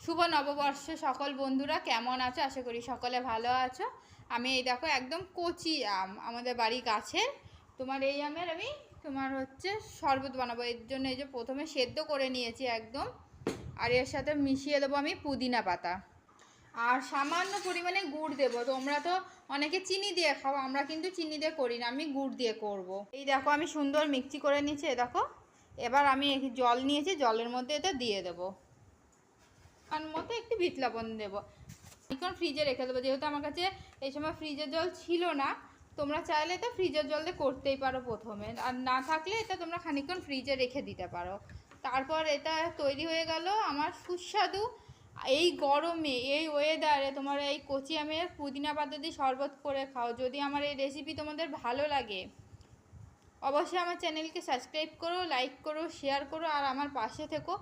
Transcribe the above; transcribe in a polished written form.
শুভ নববর্ষ সকল বন্ধুরা, কেমন আছো? আশা করি সকলে ভালো আছো। আমি এই দেখো একদম কচি আম আমাদের বাড়ি গাছের, তোমার এই আমের আমি শরবত বানাবো। এর জন্য এই যে প্রথমে সেদ্ধ করে নিয়েছি একদম, আর এর সাথে মিশিয়ে দেবো আমি পুদিনা পাতা, আর সামান্য পরিমাণে গুড় দেবো। তোমরা তো অনেকে চিনি দিয়ে খাও, আমরা কিন্তু চিনি দিয়ে করি না, আমি গুড় দিয়ে করব। এই দেখো আমি সুন্দর মিক্সি করে নিয়েছি। দেখো এবার আমি জল নিয়েছি, জলের মধ্যে এটা দিয়ে দেবো, আর মতো একটু বিট লবণ দেবো। এখন ফ্রিজে রেখে দেবো, যেহেতু আমার কাছে এই সময় ফ্রিজের জল ছিল না। তোমরা চাইলে তো ফ্রিজের জল দিয়ে করতেই পারো প্রথমে, আর না থাকলে এটা তোমরা খানিকক্ষণ ফ্রিজে রেখে দিতে পারো। তারপর এটা তৈরি হয়ে গেল আমার সুস্বাদু, এই গরমে এই ওয়েদারে তোমার এই কচি আমের পুদিনা পাতা দিয়ে শরবত করে খাও। যদি আমার এই রেসিপি তোমাদের ভালো লাগে, অবশ্যই আমার চ্যানেলকে সাবস্ক্রাইব করো, লাইক করো, শেয়ার করো, আর আমার পাশে থেকো।